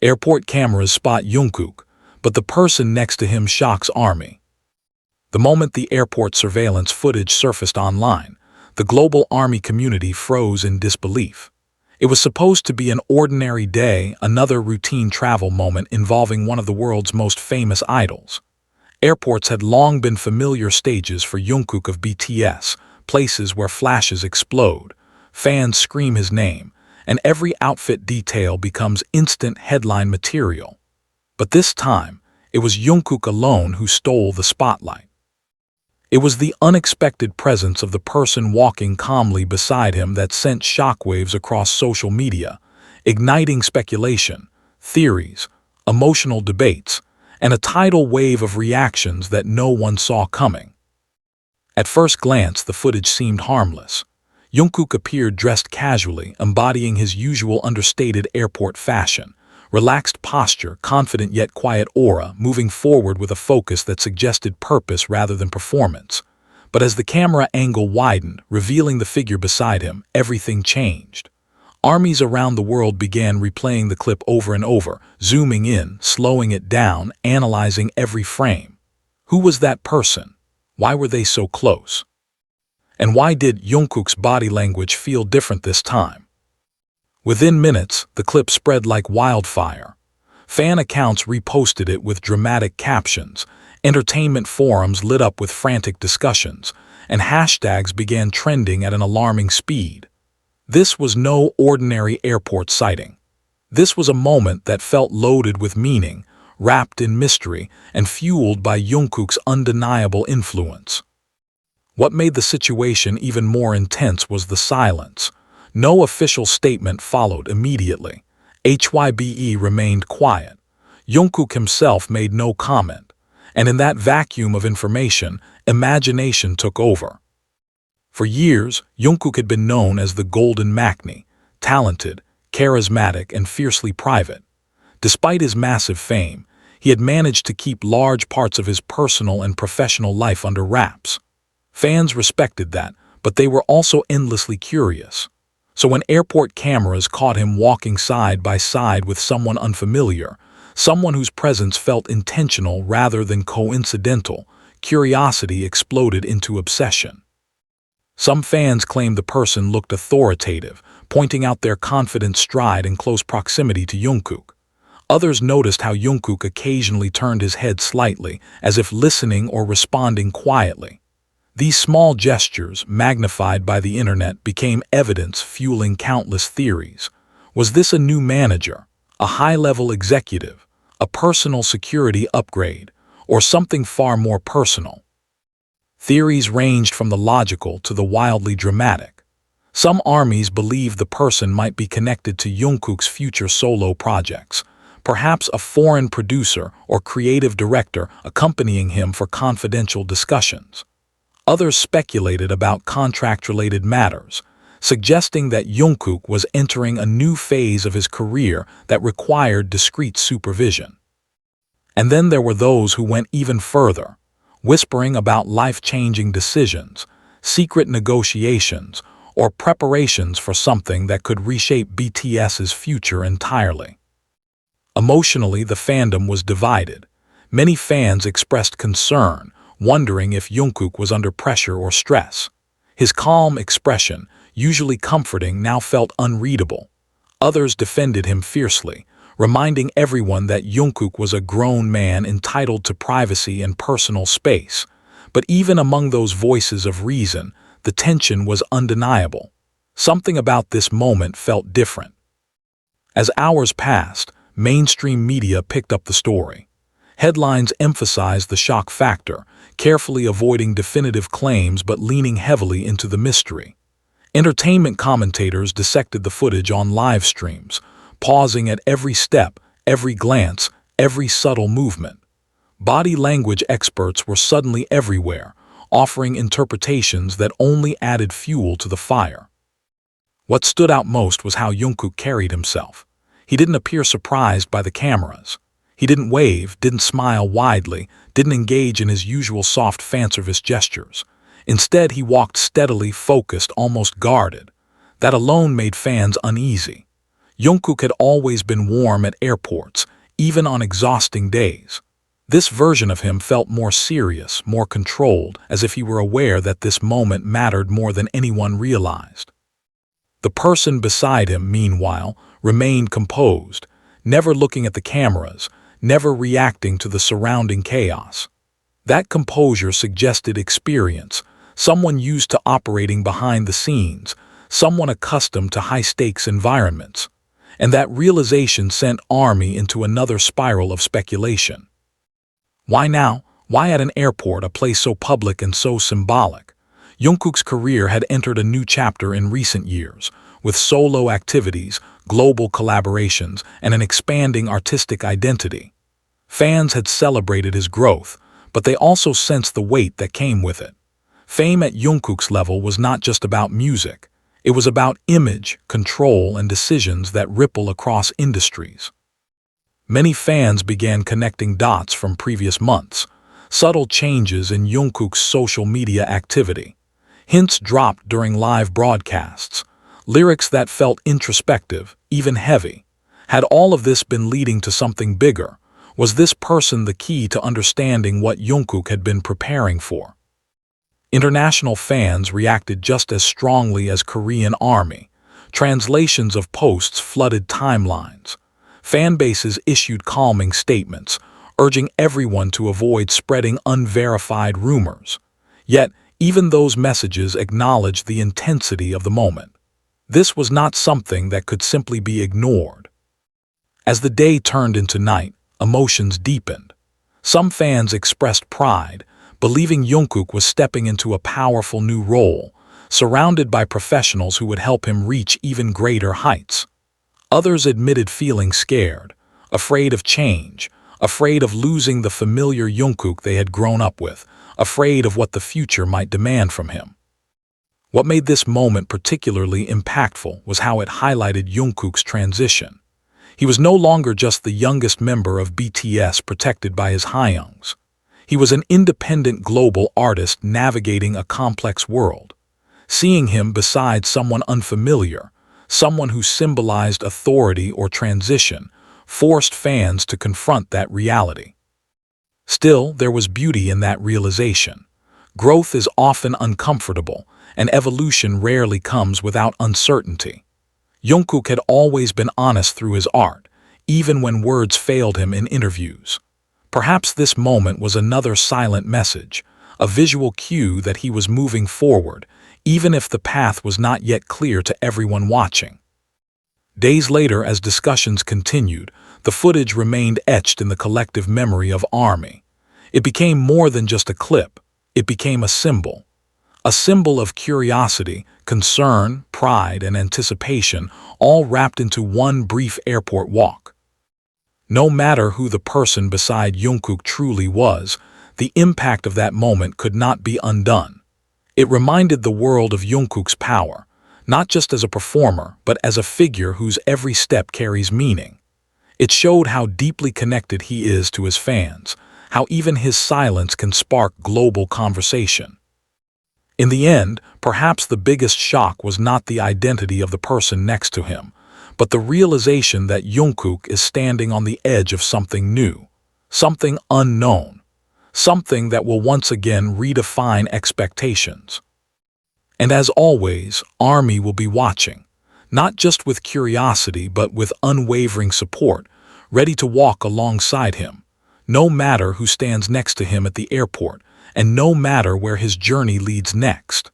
Airport cameras spot Jungkook, but the person next to him shocks army. The moment the airport surveillance footage surfaced online, the global army community froze in disbelief. It was supposed to be an ordinary day, another routine travel moment involving one of the world's most famous idols. Airports had long been familiar stages for Jungkook of BTS, places where flashes explode, fans scream his name, and every outfit detail becomes instant headline material. But this time, it was Jungkook alone who stole the spotlight. It was the unexpected presence of the person walking calmly beside him that sent shockwaves across social media, igniting speculation, theories, emotional debates, and a tidal wave of reactions that no one saw coming. At first glance, the footage seemed harmless. Jungkook appeared dressed casually, embodying his usual understated airport fashion, relaxed posture, confident yet quiet aura, moving forward with a focus that suggested purpose rather than performance. But as the camera angle widened, revealing the figure beside him, everything changed. Armies around the world began replaying the clip over and over, zooming in, slowing it down, analyzing every frame. Who was that person? Why were they so close? And why did Jungkook's body language feel different this time? Within minutes, the clip spread like wildfire. Fan accounts reposted it with dramatic captions, entertainment forums lit up with frantic discussions, and hashtags began trending at an alarming speed. This was no ordinary airport sighting. This was a moment that felt loaded with meaning, wrapped in mystery, and fueled by Jungkook's undeniable influence. What made the situation even more intense was the silence. No official statement followed immediately. HYBE remained quiet. Jungkook himself made no comment, and in that vacuum of information, imagination took over. For years, Jungkook had been known as the Golden Maknae, talented, charismatic, and fiercely private. Despite his massive fame, he had managed to keep large parts of his personal and professional life under wraps. Fans respected that, but they were also endlessly curious. So when airport cameras caught him walking side by side with someone unfamiliar, someone whose presence felt intentional rather than coincidental, curiosity exploded into obsession. Some fans claimed the person looked authoritative, pointing out their confident stride in close proximity to Jungkook. Others noticed how Jungkook occasionally turned his head slightly, as if listening or responding quietly. These small gestures, magnified by the internet, became evidence fueling countless theories. Was this a new manager, a high-level executive, a personal security upgrade, or something far more personal? Theories ranged from the logical to the wildly dramatic. Some armies believed the person might be connected to Jungkook's future solo projects, perhaps a foreign producer or creative director accompanying him for confidential discussions. Others speculated about contract-related matters, suggesting that Jungkook was entering a new phase of his career that required discreet supervision. And then there were those who went even further, whispering about life-changing decisions, secret negotiations, or preparations for something that could reshape BTS's future entirely. Emotionally, the fandom was divided. Many fans expressed concern, wondering if Jungkook was under pressure or stress. His calm expression, usually comforting, now felt unreadable. Others defended him fiercely, reminding everyone that Jungkook was a grown man entitled to privacy and personal space. But even among those voices of reason, the tension was undeniable. Something about this moment felt different. As hours passed, mainstream media picked up the story. Headlines emphasized the shock factor, carefully avoiding definitive claims but leaning heavily into the mystery. Entertainment commentators dissected the footage on live streams, pausing at every step, every glance, every subtle movement. Body language experts were suddenly everywhere, offering interpretations that only added fuel to the fire. What stood out most was how Jungkook carried himself. He didn't appear surprised by the cameras. He didn't wave, didn't smile widely, didn't engage in his usual soft fanservice gestures. Instead, he walked steadily, focused, almost guarded. That alone made fans uneasy. Jungkook had always been warm at airports, even on exhausting days. This version of him felt more serious, more controlled, as if he were aware that this moment mattered more than anyone realized. The person beside him, meanwhile, remained composed, never looking at the cameras, never reacting to the surrounding chaos. That composure suggested experience, someone used to operating behind the scenes, someone accustomed to high-stakes environments. And that realization sent Army into another spiral of speculation. Why now? Why at an airport, a place so public and so symbolic? Jungkook's career had entered a new chapter in recent years, with solo activities, global collaborations, and an expanding artistic identity. Fans had celebrated his growth, but they also sensed the weight that came with it. Fame at Jungkook's level was not just about music. It was about image, control, and decisions that ripple across industries. Many fans began connecting dots from previous months, subtle changes in Jungkook's social media activity, hints dropped during live broadcasts, lyrics that felt introspective, even heavy. Had all of this been leading to something bigger? Was this person the key to understanding what Jungkook had been preparing for? International fans reacted just as strongly as Korean Army. Translations of posts flooded timelines. Fan bases issued calming statements, urging everyone to avoid spreading unverified rumors. Yet, even those messages acknowledged the intensity of the moment. This was not something that could simply be ignored. As the day turned into night, emotions deepened. Some fans expressed pride, believing Jungkook was stepping into a powerful new role, surrounded by professionals who would help him reach even greater heights. Others admitted feeling scared, afraid of change, afraid of losing the familiar Jungkook they had grown up with, afraid of what the future might demand from him. What made this moment particularly impactful was how it highlighted Jungkook's transition. He was no longer just the youngest member of BTS protected by his Hyungs. He was an independent global artist navigating a complex world. Seeing him beside someone unfamiliar, someone who symbolized authority or transition, forced fans to confront that reality. Still, there was beauty in that realization. Growth is often uncomfortable, and evolution rarely comes without uncertainty. Jungkook had always been honest through his art, even when words failed him in interviews. Perhaps this moment was another silent message, a visual cue that he was moving forward, even if the path was not yet clear to everyone watching. Days later, as discussions continued, the footage remained etched in the collective memory of Army. It became more than just a clip. It became a symbol of curiosity, concern, pride, and anticipation, all wrapped into one brief airport walk. No matter who the person beside Jungkook truly was, the impact of that moment could not be undone. It reminded the world of Jungkook's power, not just as a performer, but as a figure whose every step carries meaning. It showed how deeply connected he is to his fans, how even his silence can spark global conversation. In the end, perhaps the biggest shock was not the identity of the person next to him, but the realization that Jungkook is standing on the edge of something new, something unknown, something that will once again redefine expectations. And as always, Army will be watching, not just with curiosity but with unwavering support, ready to walk alongside him, no matter who stands next to him at the airport, and no matter where his journey leads next.